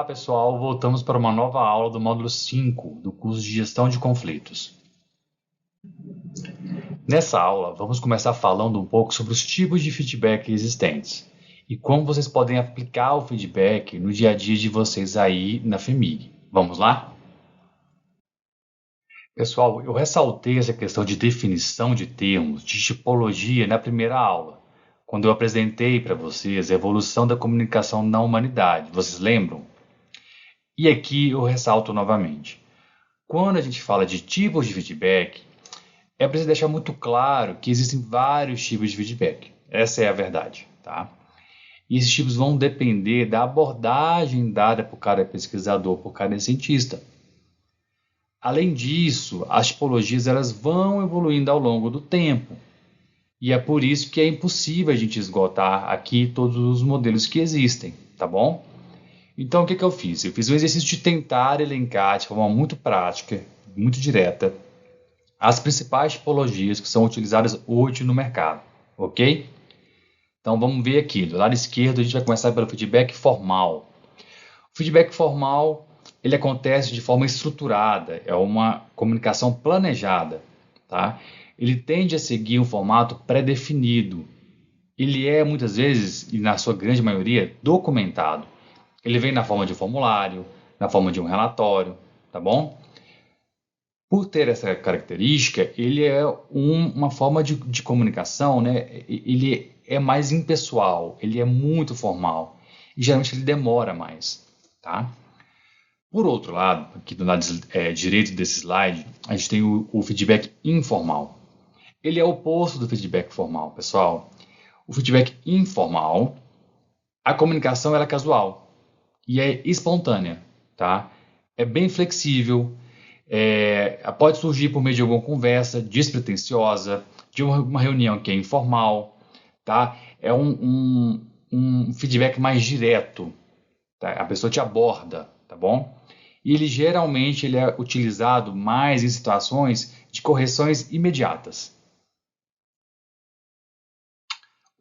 Olá, pessoal. Voltamos para uma nova aula do módulo 5 do curso de Gestão de Conflitos. Nessa aula, vamos começar falando um pouco sobre os tipos de feedback existentes e como vocês podem aplicar o feedback no dia a dia de vocês aí na FEMIG. Vamos lá? Pessoal, eu ressaltei essa questão de definição de termos, de tipologia na primeira aula, quando eu apresentei para vocês a evolução da comunicação na humanidade. Vocês lembram? E aqui eu ressalto novamente. Quando a gente fala de tipos de feedback, é preciso deixar muito claro que existem vários tipos de feedback. Essa é a verdade, tá? E esses tipos vão depender da abordagem dada por cada pesquisador, por cada cientista. Além disso, as tipologias elas vão evoluindo ao longo do tempo. E é por isso que é impossível a gente esgotar aqui todos os modelos que existem, tá bom? Então, o que eu fiz? Eu fiz um exercício de tentar elencar de forma muito prática, muito direta, as principais tipologias que são utilizadas hoje no mercado, ok? Então, vamos ver aqui. Do lado esquerdo, a gente vai começar pelo feedback formal. O feedback formal, ele acontece de forma estruturada, é uma comunicação planejada, tá? Ele tende a seguir um formato pré-definido. Ele é, muitas vezes, e na sua grande maioria, documentado. Ele vem na forma de um formulário, na forma de um relatório, tá bom? Por ter essa característica, ele é uma forma de comunicação, né? Ele é mais impessoal, ele é muito formal e geralmente ele demora mais, tá? Por outro lado, aqui do lado direito desse slide, a gente tem o feedback informal. Ele é o oposto do feedback formal, pessoal. O feedback informal, a comunicação ela é casual e é espontânea, tá? É bem flexível, pode surgir por meio de alguma conversa despretensiosa, de uma reunião que é informal, tá? É um feedback mais direto, tá? A pessoa te aborda, tá bom? E ele geralmente ele é utilizado mais em situações de correções imediatas.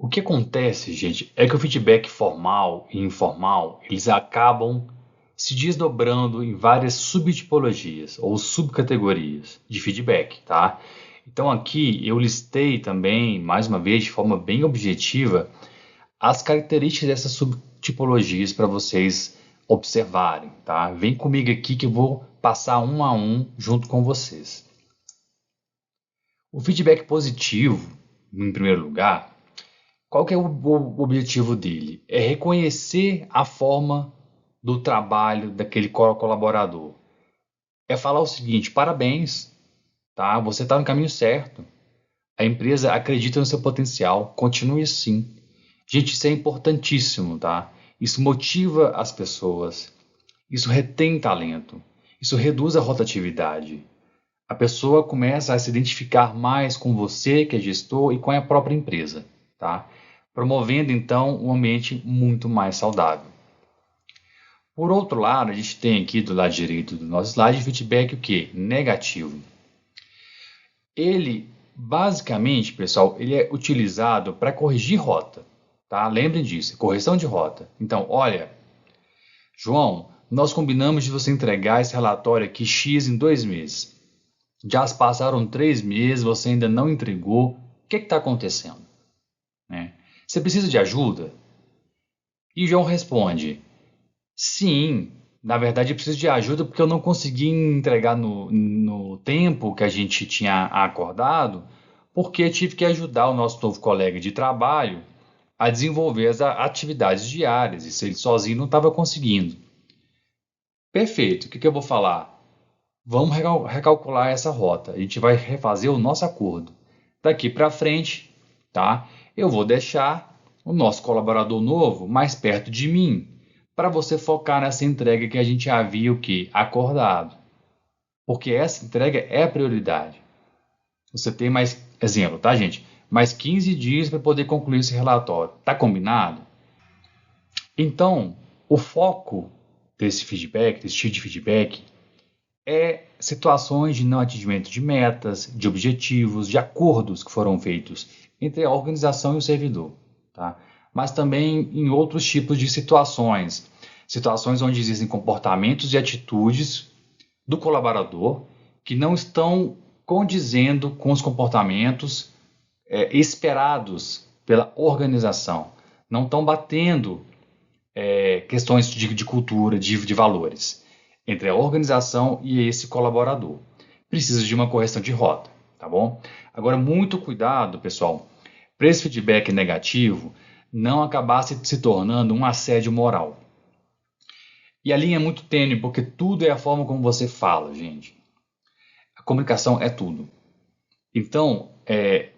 O que acontece, gente, é que o feedback formal e informal, eles acabam se desdobrando em várias subtipologias ou subcategorias de feedback, tá? Então aqui eu listei também, mais uma vez, de forma bem objetiva, as características dessas subtipologias para vocês observarem, tá? Vem comigo aqui que eu vou passar um a um junto com vocês. O feedback positivo, em primeiro lugar, qual que é o objetivo dele? É reconhecer a forma do trabalho daquele colaborador. É falar o seguinte: parabéns, tá? Você está no caminho certo. A empresa acredita no seu potencial, continue assim. Gente, isso é importantíssimo, tá? Isso motiva as pessoas, isso retém talento, isso reduz a rotatividade. A pessoa começa a se identificar mais com você, que é gestor, e com a própria empresa, tá? Promovendo, então, um ambiente muito mais saudável. Por outro lado, a gente tem aqui do lado direito do nosso slide feedback o quê? Negativo. Ele, basicamente, pessoal, ele é utilizado para corrigir rota, tá? Lembrem disso, correção de rota. Então, olha, João, nós combinamos de você entregar esse relatório aqui X em 2 meses. Já se passaram 3 meses, você ainda não entregou. O que está acontecendo? Né? Você precisa de ajuda? E João responde: sim, na verdade eu preciso de ajuda porque eu não consegui entregar no tempo que a gente tinha acordado, porque tive que ajudar o nosso novo colega de trabalho a desenvolver as atividades diárias, e se ele sozinho não estava conseguindo. Perfeito, o que eu vou falar? Vamos recalcular essa rota, a gente vai refazer o nosso acordo. Daqui para frente, tá? Eu vou deixar o nosso colaborador novo mais perto de mim, para você focar nessa entrega que a gente havia acordado. Porque essa entrega é a prioridade. Você tem mais, exemplo, tá, gente? Mais 15 dias para poder concluir esse relatório. Tá combinado? Então, o foco desse feedback, desse tipo de feedback, é situações de não atingimento de metas, de objetivos, de acordos que foram feitos entre a organização e o servidor, tá? Mas também em outros tipos de situações. Situações onde existem comportamentos e atitudes do colaborador que não estão condizendo com os comportamentos esperados pela organização, não estão batendo questões de cultura, de valores entre a organização e esse colaborador. Precisa de uma correção de rota, tá bom? Agora, muito cuidado, pessoal, para esse feedback negativo não acabar se tornando um assédio moral. E a linha é muito tênue, porque tudo é a forma como você fala, gente. A comunicação é tudo. Então,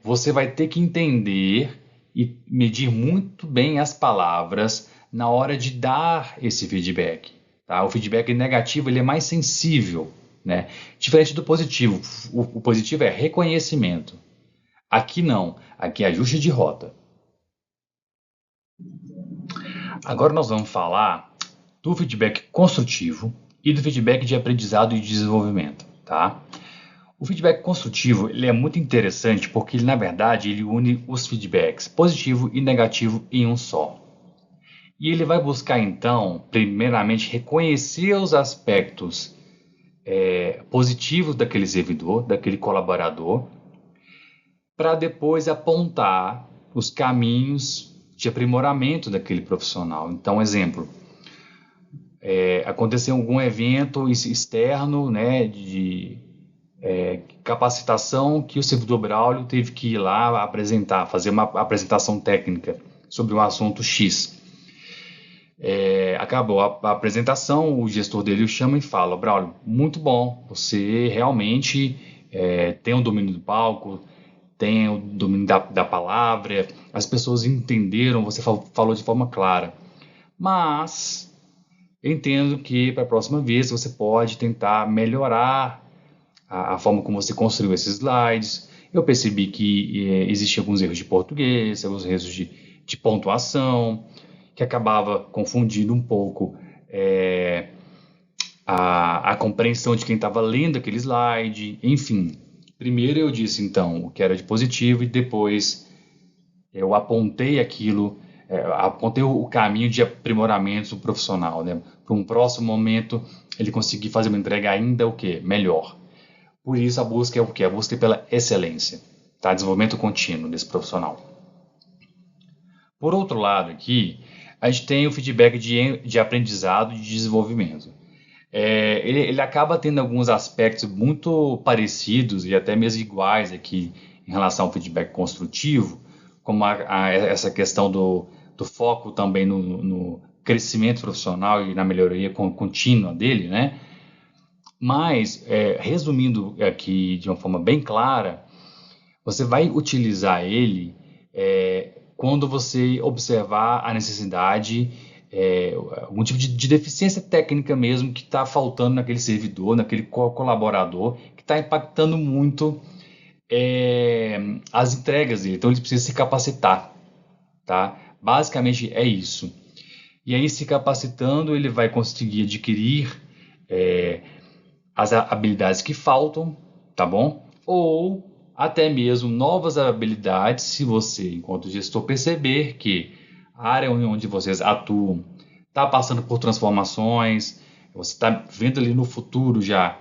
você vai ter que entender e medir muito bem as palavras na hora de dar esse feedback. Tá? O feedback negativo ele é mais sensível, né? Diferente do positivo. O positivo é reconhecimento. Aqui não. Aqui é ajuste de rota. Agora nós vamos falar do feedback construtivo e do feedback de aprendizado e desenvolvimento. Tá? O feedback construtivo ele é muito interessante porque ele, na verdade, ele une os feedbacks positivo e negativo em um só. E ele vai buscar, então, primeiramente, reconhecer os aspectos positivos daquele servidor, daquele colaborador, para depois apontar os caminhos de aprimoramento daquele profissional. Então, exemplo, aconteceu algum evento externo, né, de capacitação que o servidor Braulio teve que ir lá apresentar, fazer uma apresentação técnica sobre um assunto X. Acabou a apresentação, o gestor dele o chama e fala: Braulio, muito bom, você realmente tem o domínio do palco, tem o domínio da palavra, as pessoas entenderam, você falou de forma clara, mas eu entendo que para a próxima vez você pode tentar melhorar a forma como você construiu esses slides. Eu percebi que existiam alguns erros de português, alguns erros de pontuação, que acabava confundindo um pouco a compreensão de quem estava lendo aquele slide. Enfim, primeiro eu disse então o que era de positivo e depois eu apontei aquilo, apontei o caminho de aprimoramento profissional, né? Para um próximo momento ele conseguir fazer uma entrega ainda o quê? Melhor. Por isso a busca é o quê? A busca é pela excelência, tá? Desenvolvimento contínuo desse profissional. Por outro lado aqui, a gente tem o feedback de aprendizado e de desenvolvimento. Ele acaba tendo alguns aspectos muito parecidos e até mesmo iguais aqui em relação ao feedback construtivo, como essa questão do foco também no crescimento profissional e na melhoria contínua dele, né? Mas, resumindo aqui de uma forma bem clara, você vai utilizar ele quando você observar a necessidade, algum tipo de deficiência técnica mesmo que está faltando naquele servidor, naquele colaborador, que está impactando muito as entregas dele. Então, ele precisa se capacitar. Tá? Basicamente é isso. E aí, se capacitando, ele vai conseguir adquirir as habilidades que faltam, tá bom? Ou até mesmo novas habilidades, se você, enquanto gestor, perceber que a área onde vocês atuam está passando por transformações, você está vendo ali no futuro já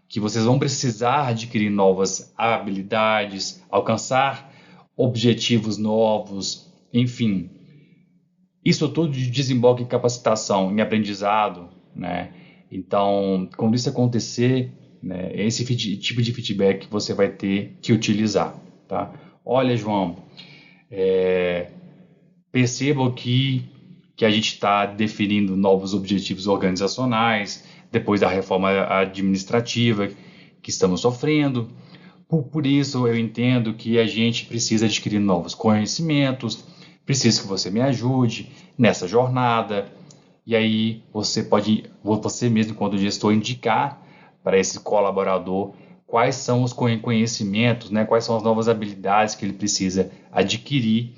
que vocês vão precisar adquirir novas habilidades, alcançar objetivos novos, enfim. Isso tudo desemboca em capacitação, em aprendizado, né? Então, quando isso acontecer, né, esse tipo de feedback você vai ter que utilizar, tá? Olha, João, perceba que a gente está definindo novos objetivos organizacionais depois da reforma administrativa que estamos sofrendo. Por isso, eu entendo que a gente precisa adquirir novos conhecimentos, preciso que você me ajude nessa jornada. E aí você mesmo, quando gestor, indicar para esse colaborador quais são os conhecimentos, né, quais são as novas habilidades que ele precisa adquirir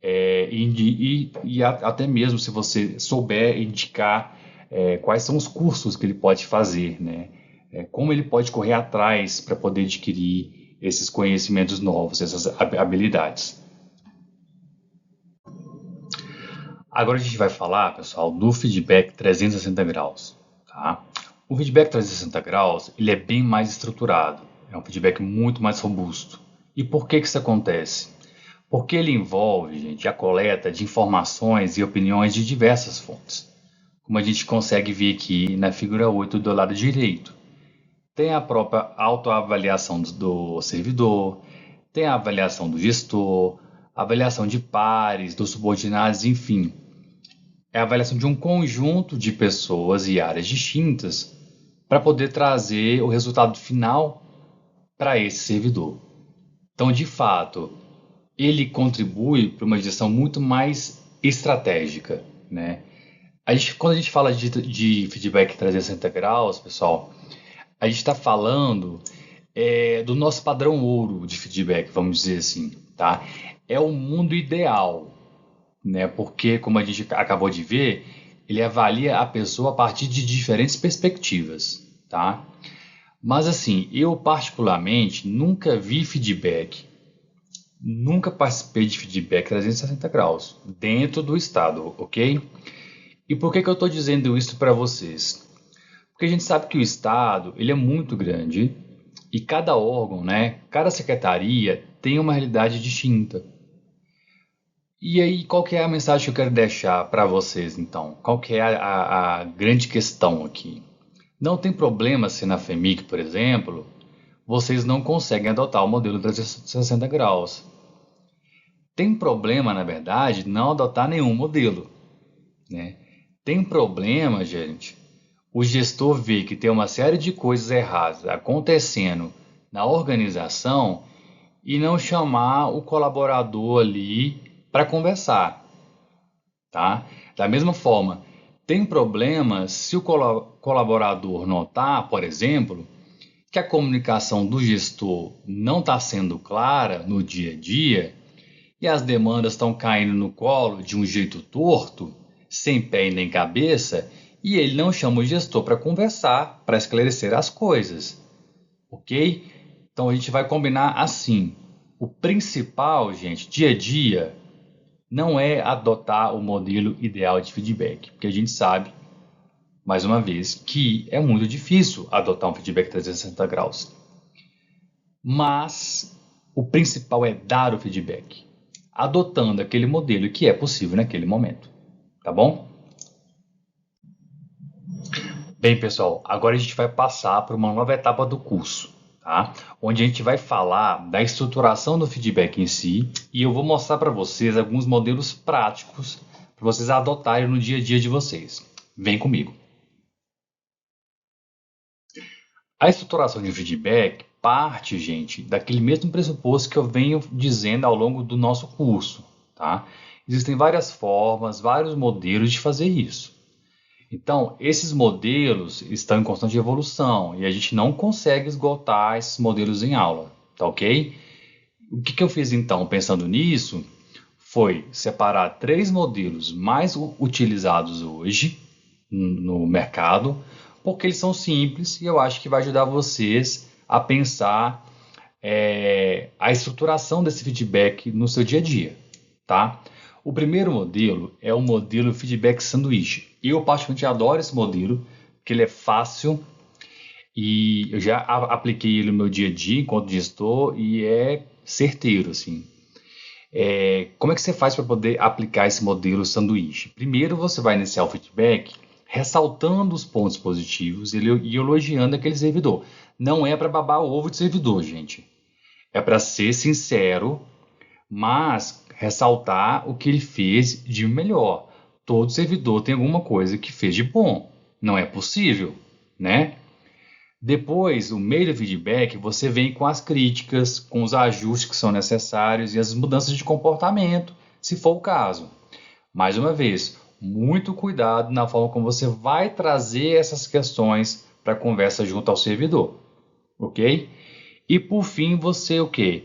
e até mesmo se você souber indicar quais são os cursos que ele pode fazer, né, como ele pode correr atrás para poder adquirir esses conhecimentos novos, essas habilidades. Agora a gente vai falar, pessoal, do feedback 360 graus, tá? O feedback 360 graus, ele é bem mais estruturado, é um feedback muito mais robusto. E por que isso acontece? Porque ele envolve, gente, a coleta de informações e opiniões de diversas fontes, como a gente consegue ver aqui na figura 8 do lado direito. Tem a própria autoavaliação do servidor, tem a avaliação do gestor, a avaliação de pares, dos subordinados, enfim. É a avaliação de um conjunto de pessoas e áreas distintas para poder trazer o resultado final para esse servidor. Então, de fato, ele contribui para uma gestão muito mais estratégica, né? Quando a gente fala de feedback 360 graus, pessoal, a gente está falando do nosso padrão ouro de feedback, vamos dizer assim, tá? É o mundo ideal, né? Porque, como a gente acabou de ver, ele avalia a pessoa a partir de diferentes perspectivas, tá? Mas assim, eu particularmente nunca vi feedback, nunca participei de feedback 360 graus dentro do Estado, ok? E por que eu estou dizendo isso para vocês? Porque a gente sabe que o Estado ele é muito grande e cada órgão, né, cada secretaria tem uma realidade distinta. E aí, qual que é a mensagem que eu quero deixar para vocês, então? Qual que é a grande questão aqui? Não tem problema se na FEMIC, por exemplo, vocês não conseguem adotar o modelo 360 graus. Tem problema, na verdade, não adotar nenhum modelo, né? Tem problema, gente, o gestor vê que tem uma série de coisas erradas acontecendo na organização e não chamar o colaborador ali para conversar, tá? Da mesma forma, tem problema se o colaborador notar, por exemplo, que a comunicação do gestor não está sendo clara no dia a dia e as demandas estão caindo no colo de um jeito torto, sem pé e nem cabeça, e ele não chama o gestor para conversar, para esclarecer as coisas, ok? Então a gente vai combinar assim. O principal, gente, dia a dia, não é adotar o modelo ideal de feedback, porque a gente sabe, mais uma vez, que é muito difícil adotar um feedback 360 graus. Mas o principal é dar o feedback, adotando aquele modelo que é possível naquele momento, tá bom? Bem, pessoal, agora a gente vai passar para uma nova etapa do curso, tá? Onde a gente vai falar da estruturação do feedback em si e eu vou mostrar para vocês alguns modelos práticos para vocês adotarem no dia a dia de vocês. Vem comigo. A estruturação de feedback parte, gente, daquele mesmo pressuposto que eu venho dizendo ao longo do nosso curso, tá? Existem várias formas, vários modelos de fazer isso. Então, esses modelos estão em constante evolução e a gente não consegue esgotar esses modelos em aula, tá ok? O que eu fiz então, pensando nisso, foi separar 3 modelos mais utilizados hoje no mercado, porque eles são simples e eu acho que vai ajudar vocês a pensar a estruturação desse feedback no seu dia a dia, tá? O primeiro modelo é o modelo feedback sanduíche. Eu particularmente adoro esse modelo, porque ele é fácil e eu já apliquei ele no meu dia a dia enquanto gestor e é certeiro, assim. Como é que você faz para poder aplicar esse modelo sanduíche? Primeiro você vai iniciar o feedback ressaltando os pontos positivos e elogiando aquele servidor. Não é para babar o ovo de servidor, gente. É para ser sincero, mas ressaltar o que ele fez de melhor. Todo servidor tem alguma coisa que fez de bom. Não é possível, né? Depois, o meio do feedback, você vem com as críticas, com os ajustes que são necessários e as mudanças de comportamento, se for o caso. Mais uma vez, muito cuidado na forma como você vai trazer essas questões para a conversa junto ao servidor, ok? E por fim, você o quê?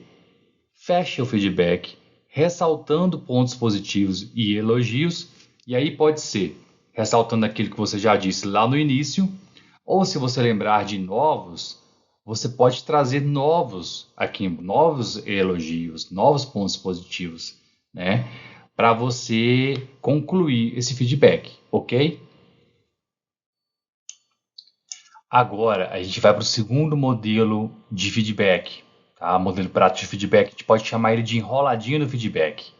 Fecha o feedback, ressaltando pontos positivos e elogios, e aí pode ser ressaltando aquilo que você já disse lá no início, ou se você lembrar de novos, você pode trazer novos elogios, novos pontos positivos, né? para você concluir esse feedback, ok? Agora a gente vai para o segundo modelo de feedback, tá? Modelo prático de feedback, a gente pode chamar ele de enroladinho do feedback.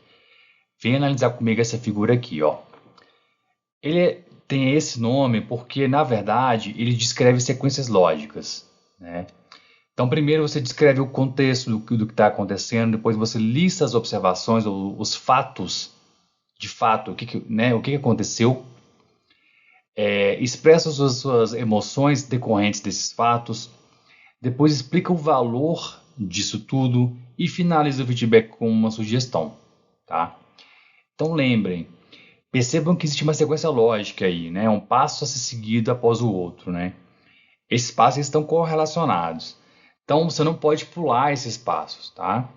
Vem analisar comigo essa figura aqui, ó. Ele tem esse nome porque, na verdade, ele descreve sequências lógicas, né? Então, primeiro você descreve o contexto do que está acontecendo, depois você lista as observações ou os fatos, de fato, o que aconteceu, expressa as suas emoções decorrentes desses fatos, depois explica o valor disso tudo e finaliza o feedback com uma sugestão, tá? Então, lembrem, percebam que existe uma sequência lógica aí, né? Um passo a ser seguido após o outro, né? Esses passos estão correlacionados. Então, você não pode pular esses passos, tá?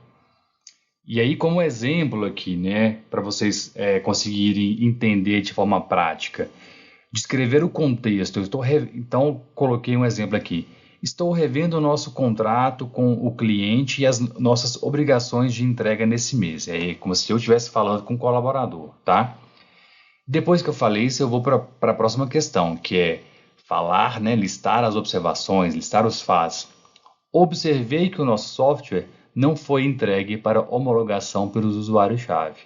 E aí, como exemplo aqui, né, para vocês conseguirem entender de forma prática, descrever o contexto. Então, coloquei um exemplo aqui. Estou revendo o nosso contrato com o cliente e as nossas obrigações de entrega nesse mês. É como se eu estivesse falando com o colaborador, tá? Depois que eu falei isso, eu vou para a próxima questão, que é falar, né, listar as observações, listar os fatos. Observei que o nosso software não foi entregue para homologação pelos usuários-chave.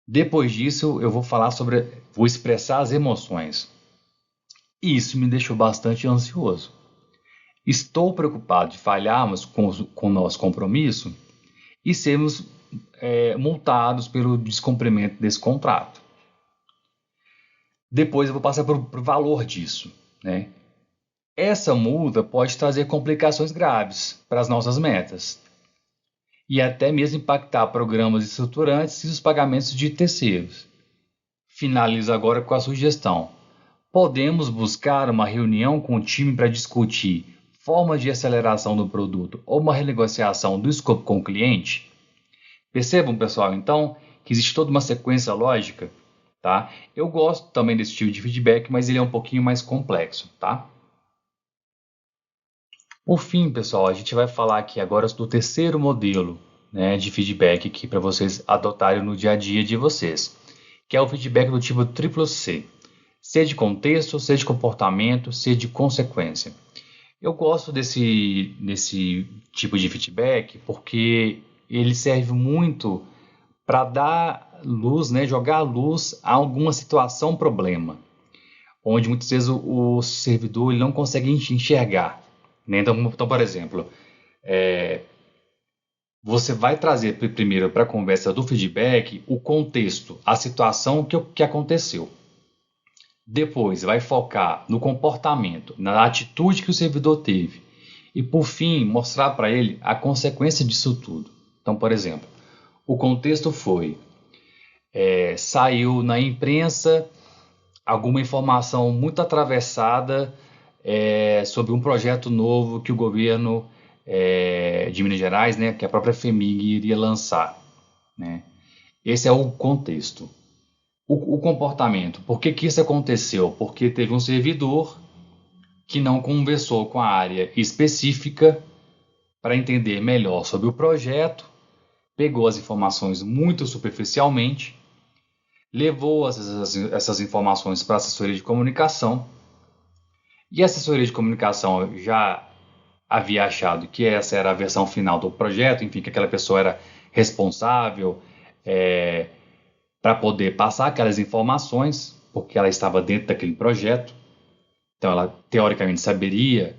Depois disso, eu vou expressar as emoções. E isso me deixou bastante ansioso. Estou preocupado de falharmos com o nosso compromisso e sermos multados pelo descumprimento desse contrato. Depois eu vou passar para o valor disso, né? Essa multa pode trazer complicações graves para as nossas metas e até mesmo impactar programas estruturantes e os pagamentos de terceiros. Finalizo agora com a sugestão. Podemos buscar uma reunião com o time para discutir formas de aceleração do produto ou uma renegociação do escopo com o cliente? Percebam, pessoal, então, que existe toda uma sequência lógica, tá? Eu gosto também desse tipo de feedback, mas ele é um pouquinho mais complexo, tá? Por fim, pessoal, a gente vai falar aqui agora do terceiro modelo, né, de feedback aqui para vocês adotarem no dia a dia de vocês, que é o feedback do tipo triplo C. C de contexto, C de comportamento, C de consequência. Eu gosto desse tipo de feedback porque ele serve muito para dar luz, né, jogar luz a alguma situação, problema, onde muitas vezes o servidor ele não consegue enxergar. Né? Então, por exemplo, você vai trazer primeiro para a conversa do feedback o contexto, a situação que aconteceu. Depois, vai focar no comportamento, na atitude que o servidor teve. E, por fim, mostrar para ele a consequência disso tudo. Então, por exemplo, o contexto foi: saiu na imprensa alguma informação muito atravessada sobre um projeto novo que o governo de Minas Gerais, né, que a própria FEMIG iria lançar. Né? Esse é o contexto. O comportamento, por que isso aconteceu? Porque teve um servidor que não conversou com a área específica para entender melhor sobre o projeto, pegou as informações muito superficialmente, levou essas informações para a assessoria de comunicação, e a assessoria de comunicação já havia achado que essa era a versão final do projeto, enfim, que aquela pessoa era responsável para poder passar aquelas informações, porque ela estava dentro daquele projeto. Então, ela teoricamente saberia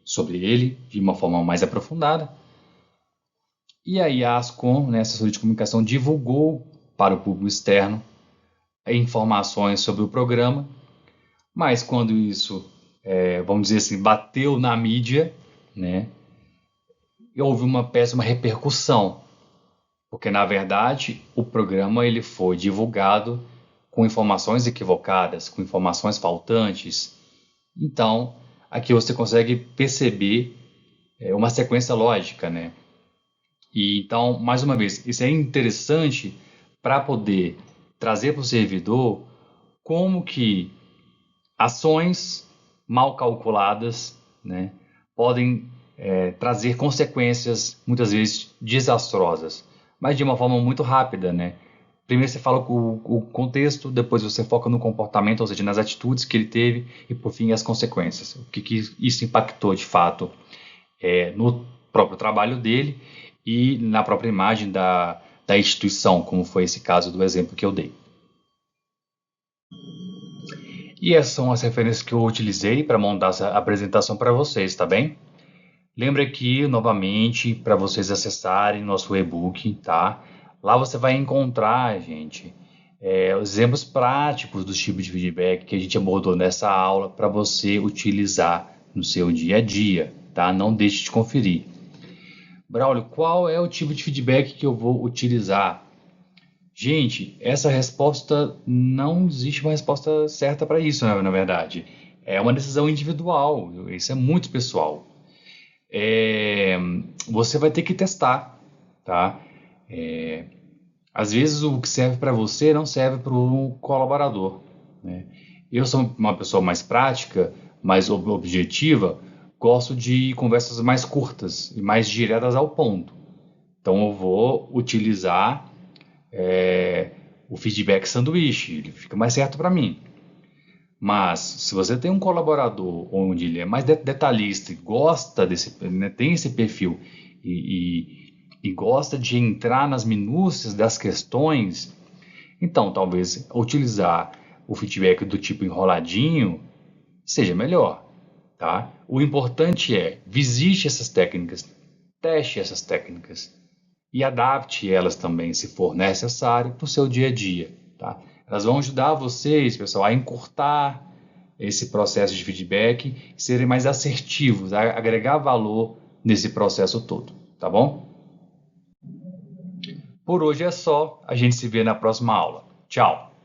sobre ele de uma forma mais aprofundada. E aí a Ascom, né, a assessoria de comunicação, divulgou para o público externo informações sobre o programa, mas quando isso, vamos dizer assim, bateu na mídia, né, houve uma péssima repercussão, porque na verdade o programa ele foi divulgado com informações equivocadas, com informações faltantes. Então, aqui você consegue perceber uma sequência lógica, né? E então, mais uma vez, isso é interessante para poder trazer para o servidor como que ações mal calculadas, né, podem trazer consequências muitas vezes desastrosas, mas de uma forma muito rápida, né? Primeiro você fala o contexto, depois você foca no comportamento, ou seja, nas atitudes que ele teve e, por fim, as consequências. O que isso impactou, de fato, no próprio trabalho dele e na própria imagem da instituição, como foi esse caso do exemplo que eu dei. E essas são as referências que eu utilizei para montar essa apresentação para vocês, tá bem? Lembra aqui, novamente, para vocês acessarem nosso e-book, tá? Lá você vai encontrar, gente, os exemplos práticos dos tipos de feedback que a gente abordou nessa aula para você utilizar no seu dia a dia, tá? Não deixe de conferir. Braulio, qual é o tipo de feedback que eu vou utilizar? Gente, essa resposta não existe uma resposta certa para isso, né, na verdade. É uma decisão individual, isso é muito pessoal. Você vai ter que testar, tá? Às vezes o que serve para você não serve para o colaborador, né? Eu sou uma pessoa mais prática, mais objetiva, gosto de conversas mais curtas e mais diretas ao ponto. Então eu vou utilizar o feedback sanduíche, ele fica mais certo para mim. Mas se você tem um colaborador onde ele é mais detalhista e gosta desse, né, tem esse perfil e gosta de entrar nas minúcias das questões, então talvez utilizar o feedback do tipo enroladinho seja melhor, tá? O importante é visite essas técnicas, teste essas técnicas e adapte elas também, se for necessário, para o seu dia a dia, tá? Elas vão ajudar vocês, pessoal, a encurtar esse processo de feedback e serem mais assertivos, a agregar valor nesse processo todo, tá bom? Por hoje é só, a gente se vê na próxima aula. Tchau!